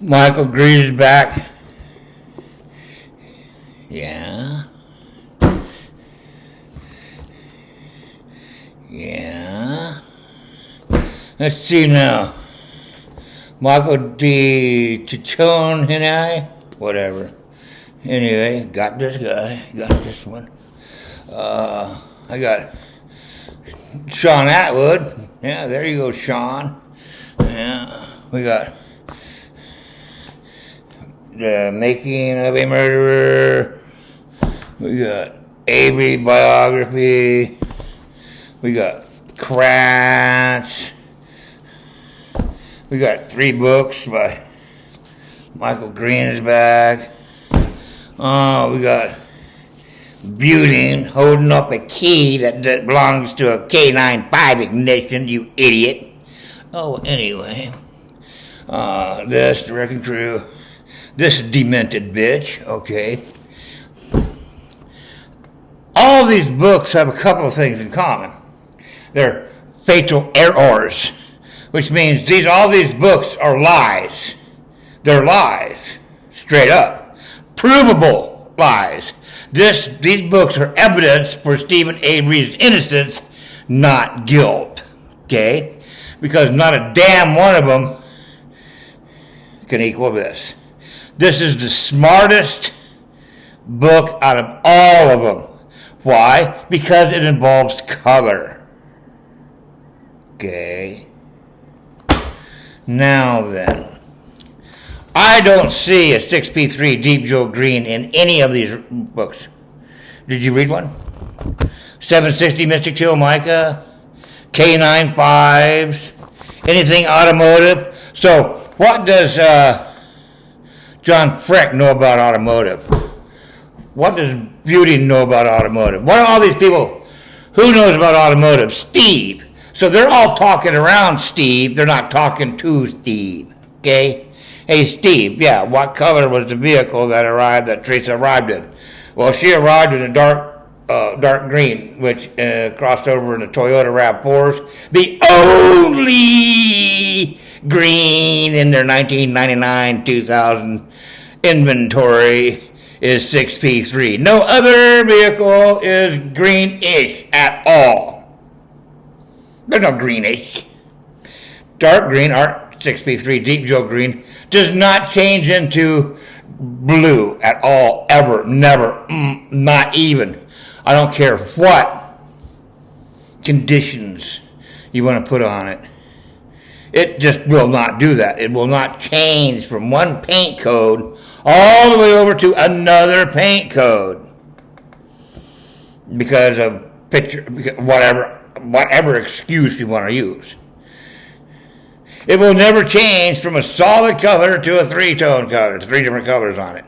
Michael Green's back. Yeah. Yeah. Let's see now. Michael D. Chichon Hinai? Whatever. Anyway, got this guy. Got this one. I got Sean Atwood. Yeah, there you go, Sean. Yeah. We got The Making of a Murderer. We got Avery biography. We got Kratz. We got 3 books by Michael Greensback. Oh, we got Buting holding up a key that belongs to a K95 ignition, you idiot. Oh, anyway. This, the Wrecking Crew. This demented bitch, okay. All these books have a couple of things in common. They're fatal errors, which means all these books are lies. They're lies, straight up. Provable lies. These books are evidence for Stephen Avery's innocence, not guilt, okay? Because not a damn one of them can equal this. This is the smartest book out of all of them. Why? Because it involves color. Okay. Now then. I don't see a 6P3 Deep Joe Green in any of these books. Did you read one? 760 Mystic Chill Mica? K95s? Anything automotive? So, what does John Freck know about automotive? What does Beauty know about automotive? What are all these people? Who knows about automotive? Steve. So they're all talking around Steve. They're not talking to Steve. Okay? Hey, Steve, yeah, what color was the vehicle that Teresa arrived in? Well, she arrived in a dark green, which crossed over in the Toyota RAV4s. The only green in their 1999-2000 inventory is 6P3. No other vehicle is greenish at all. There's no greenish. Dark green, our 6P3 Deep Joe Green, does not change into blue at all, ever, never, not even. I don't care what conditions you want to put on it. It just will not do that. It will not change from one paint code all the way over to another paint code because of whatever excuse you want to use. It will never change from a solid color to a 3-tone color. It's 3 different colors on it.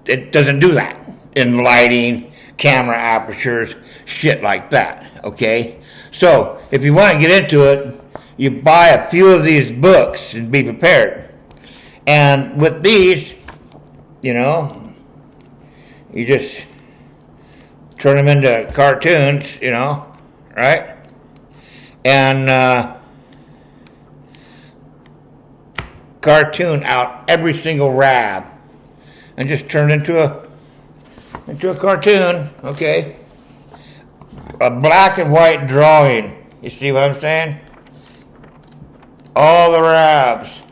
It doesn't do that in lighting, camera apertures, shit like that, okay? So, if you want to get into it, you buy a few of these books and be prepared. And with these, you just turn them into cartoons, right? And cartoon out every single RAV and just turn into a cartoon, okay? A black and white drawing. You see what I'm saying? All the RAVs.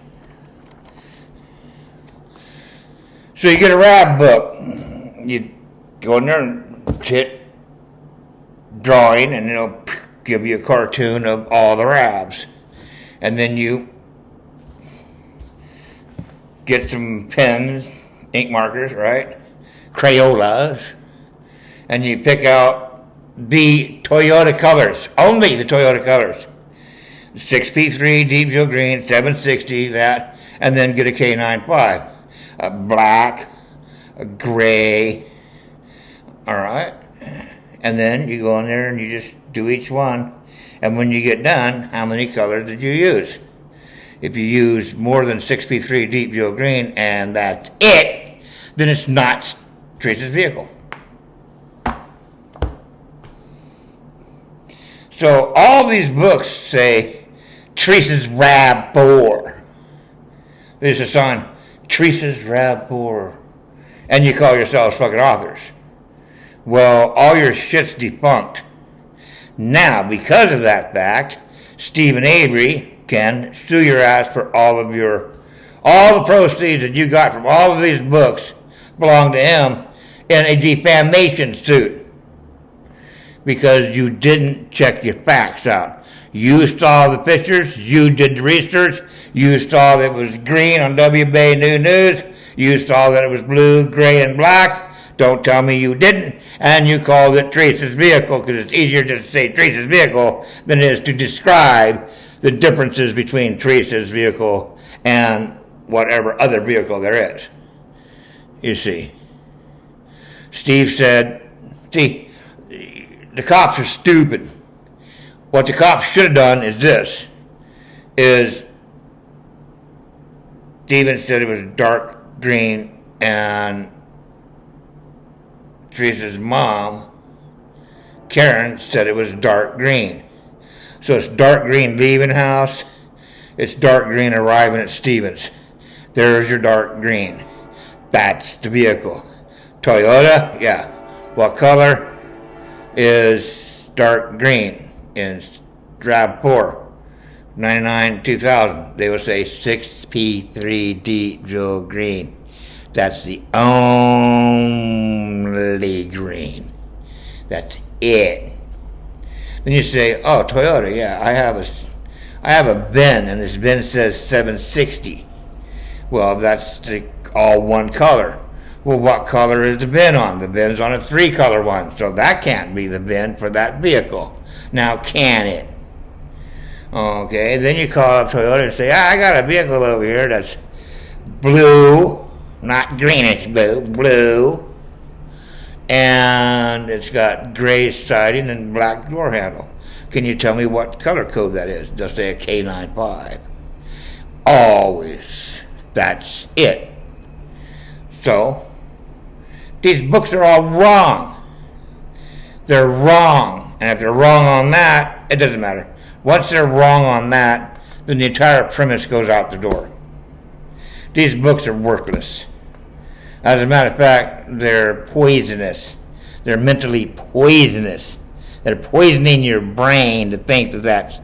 So you get a RAV book. You go in there and hit drawing and it'll give you a cartoon of all the RAVs. And then you get some pens, ink markers, right? Crayolas. And you pick out the Toyota colors. Only the Toyota colors. 6P3, Deep Joe Green, 760, that. And then get a K95. A black, a gray. Alright? And then you go in there and you just do each one. And when you get done, how many colors did you use? If you use more than 6P3 Deep Joe Green and that's it, then it's not Teresa's vehicle. So all these books say Teresa's RAV4. This is on Teresa's RAV4. And you call yourselves fucking authors. Well, all your shit's defunct. Now, because of that fact, Stephen Avery can sue your ass for all the proceeds that you got from all of these books belong to him in a defamation suit. Because you didn't check your facts out. You saw the pictures, you did the research, you saw that it was green on WBA New News, you saw that it was blue, gray, and black. Don't tell me you didn't. And you called it Teresa's vehicle because it's easier to say Teresa's vehicle than it is to describe the differences between Teresa's vehicle and whatever other vehicle there is. You see. Steve said, see, the cops are stupid. What the cops should have done is this, is Steven said it was dark green and Teresa's mom, Karen, said it was dark green. So it's dark green leaving house, it's dark green arriving at Stevens. There's your dark green. That's the vehicle. Toyota, yeah. What color is dark green in RAV4? 99 2000. They will say 6P3D Joe green. That's the only green. That's it. Then you say, oh, Toyota, yeah, I have a VIN, and this VIN says 760. Well, that's all one color. Well, what color is the VIN on? The VIN's on a 3-color one, so that can't be the VIN for that vehicle. Now, can it? Okay, then you call up Toyota and say, I got a vehicle over here that's blue, not greenish blue, blue, and it's got gray siding and black door handle. Can you tell me what color code that is? Just say a K95. Always. That's it. So, these books are all wrong. They're wrong. And if they're wrong on that, it doesn't matter. Once they're wrong on that, then the entire premise goes out the door. These books are worthless. As a matter of fact, they're poisonous. They're mentally poisonous. They're poisoning your brain to think that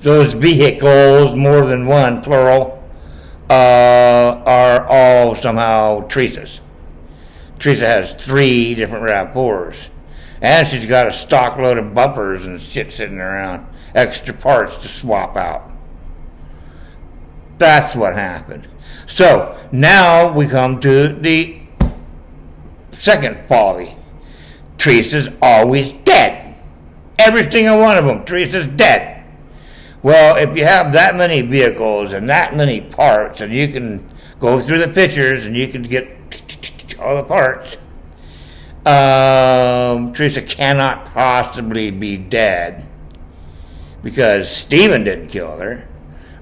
those vehicles, more than one, plural, are all somehow Teresa's. Teresa has 3 different RAV4s. And she's got a stock load of bumpers and shit sitting around. Extra parts to swap out. That's what happened. So, now we come to the second folly. Teresa's always dead. Every single one of them, Teresa's dead. Well, if you have that many vehicles and that many parts, and you can go through the pictures and you can get all the parts, Teresa cannot possibly be dead because Stephen didn't kill her.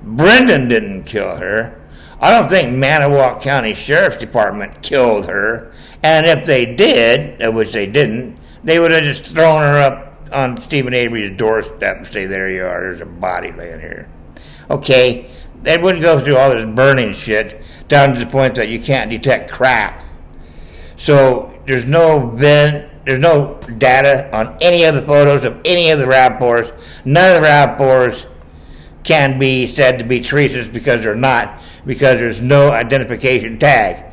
Brendan didn't kill her. I don't think Manawak County Sheriff's Department killed her. And if they did, which they didn't, they would have just thrown her up on Stephen Avery's doorstep and say, there you are, there's a body laying here. Okay, they wouldn't go through all this burning shit down to the point that you can't detect crap. So there's no data on any of the photos of any of the RAV4s. None of the RAV4s can be said to be Teresa's because they're not, because there's no identification tag.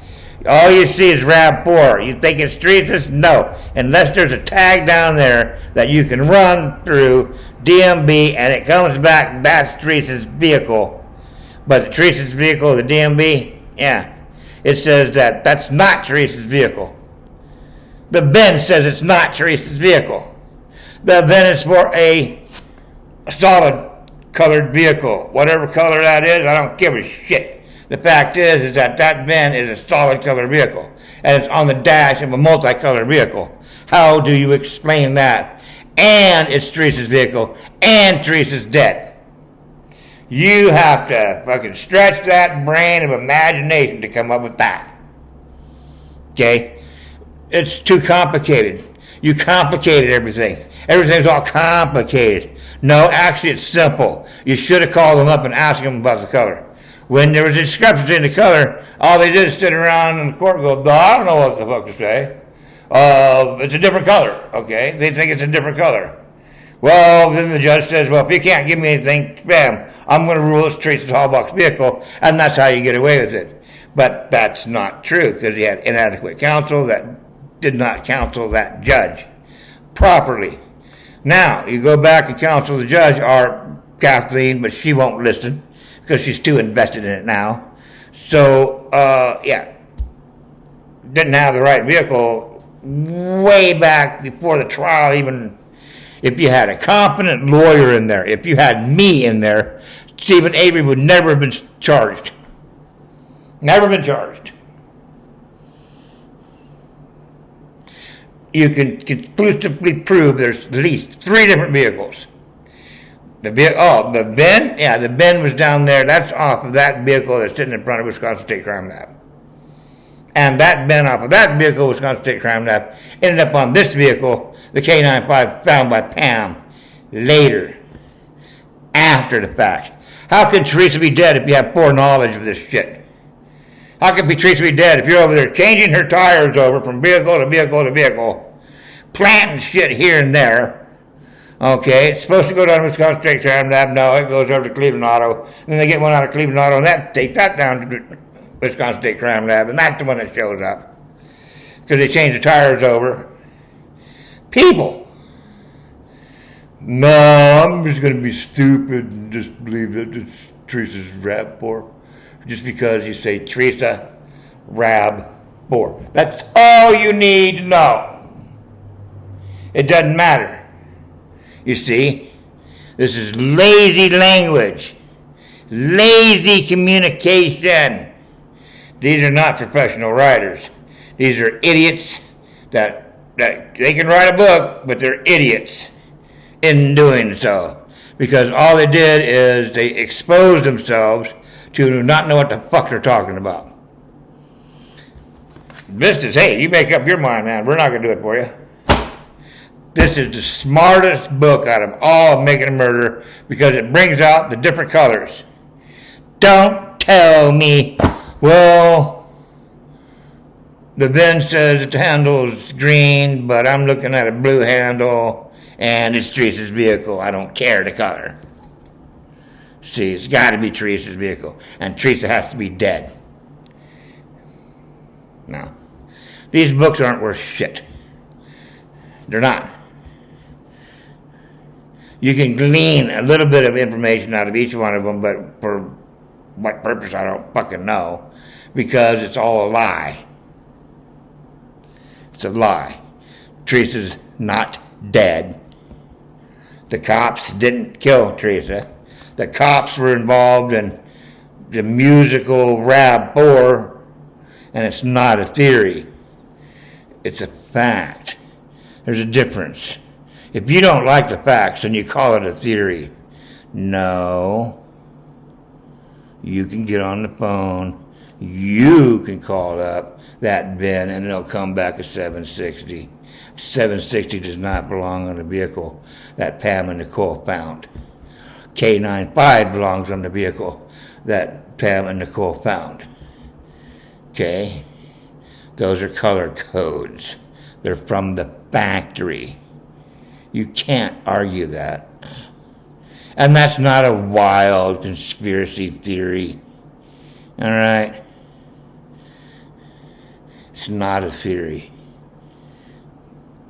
All you see is RAV4. You think it's Teresa's? No. Unless there's a tag down there that you can run through DMV and it comes back, that's Teresa's vehicle. But the Teresa's vehicle, the DMV, yeah, it says that that's not Teresa's vehicle. The VIN says it's not Teresa's vehicle. The VIN is for a solid colored vehicle. Whatever color that is, I don't give a shit. The fact is that VIN is a solid colored vehicle. And it's on the dash of a multicolored vehicle. How do you explain that? And it's Teresa's vehicle. And Teresa's dead. You have to fucking stretch that brain of imagination to come up with that. Okay? It's too complicated. You complicated everything. Everything's all complicated. No, actually it's simple. You should have called them up and asked them about the color. When there was a discrepancy in the color, all they did is sit around in the court and go, "No, I don't know what the fuck to say. It's a different color." Okay, they think it's a different color. Well, then the judge says, "Well, if you can't give me anything, bam, I'm going to rule it's Teresa Halbach's vehicle," and that's how you get away with it. But that's not true, because he had inadequate counsel that did not counsel that judge properly. Now, you go back and counsel the judge, or Kathleen, but she won't listen because she's too invested in it now. So, didn't have the right vehicle way back before the trial. Even if you had a competent lawyer in there, if you had me in there, Stephen Avery would never have been charged. Never been charged. You can conclusively prove there's at least 3 different vehicles. The bin? Yeah, the bin was down there. That's off of that vehicle that's sitting in front of Wisconsin State Crime Lab. And that bin off of that vehicle, Wisconsin State Crime Lab, ended up on this vehicle, the K95 found by Pam, later, after the fact. How can Teresa be dead if you have foreknowledge of this shit? How can Teresa be dead if you're over there changing her tires over from vehicle to vehicle to vehicle, planting shit here and there? Okay, it's supposed to go down to Wisconsin State Crime Lab. No, it goes over to Cleveland Auto. And then they get one out of Cleveland Auto, and take that down to Wisconsin State Crime Lab, and that's the one that shows up. Because they changed the tires over. People. No, I'm just going to be stupid and just believe that it's Teresa's RAV4. Just because you say Teresa RAV4. That's all you need to know. It doesn't matter. You see, this is lazy language, lazy communication. These are not professional writers. These are idiots that they can write a book, but they're idiots in doing so. Because all they did is they exposed themselves to not know what the fuck they're talking about. This is, hey, you make up your mind, man. We're not going to do it for you. This is the smartest book out of all of Making a Murder because it brings out the different colors. Don't tell me, well, the bin says that the handle is green, but I'm looking at a blue handle and it's Teresa's vehicle. I don't care the color. See, it's got to be Teresa's vehicle, and Teresa has to be dead. No. These books aren't worth shit. They're not. You can glean a little bit of information out of each one of them, but for what purpose, I don't fucking know, because it's all a lie. It's a lie. Teresa's not dead. The cops didn't kill Teresa. The cops were involved in the musical RAV4, and it's not a theory. It's a fact. There's a difference. If you don't like the facts, then you call it a theory. No. You can get on the phone. You can call up that bin, and it'll come back a 760. 760 does not belong on the vehicle that Pam and Nicole found. K95 belongs on the vehicle that Pam and Nicole found. Okay? Those are color codes. They're from the factory. You can't argue that. And that's not a wild conspiracy theory. All right? It's not a theory.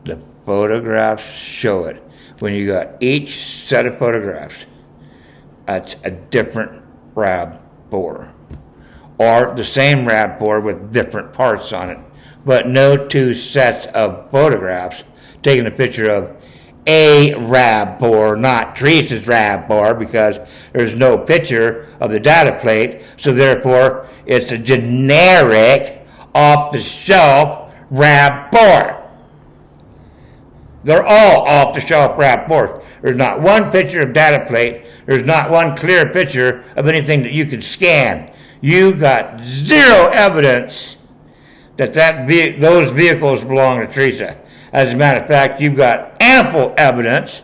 The photographs show it. When you got each set of photographs, that's a different RAV4. Or the same RAV4 with different parts on it. But no two sets of photographs taking a picture of a RAV4, not Teresa's RAV4, because there's no picture of the data plate, so therefore it's a generic, off-the-shelf RAV4. They're all off-the-shelf RAV4s. There's not one picture of data plate. There's not one clear picture of anything that you can scan. You got zero evidence that those vehicles belong to Teresa. As a matter of fact, you've got ample evidence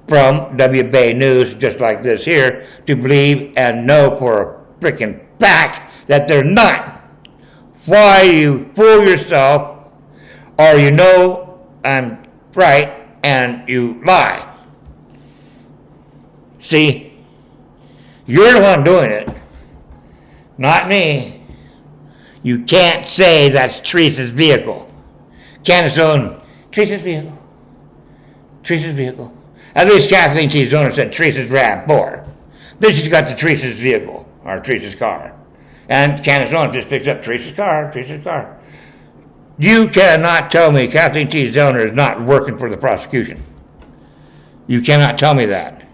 from WBay News, just like this here, to believe and know for a freaking fact that they're not. Why you fool yourself, or you know I'm right and you lie? See, you're the one doing it, not me. You can't say that's Teresa's vehicle. Candace Owens, Teresa's vehicle. Teresa's vehicle. At least Kathleen T. Zoner said Teresa's RAV4. Then she's got the Teresa's vehicle, or Teresa's car. And Candace Owens just picks up Teresa's car, Teresa's car. You cannot tell me Kathleen T. Zoner is not working for the prosecution. You cannot tell me that.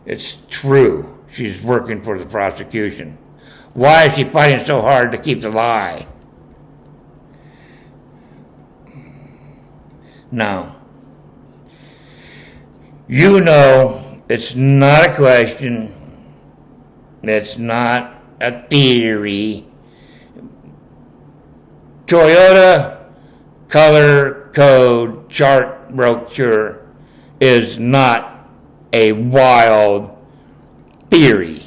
It's true. She's working for the prosecution. Why is she fighting so hard to keep the lie? No. You know, it's not a question. It's not a theory. Toyota color code chart brochure is not a wild theory.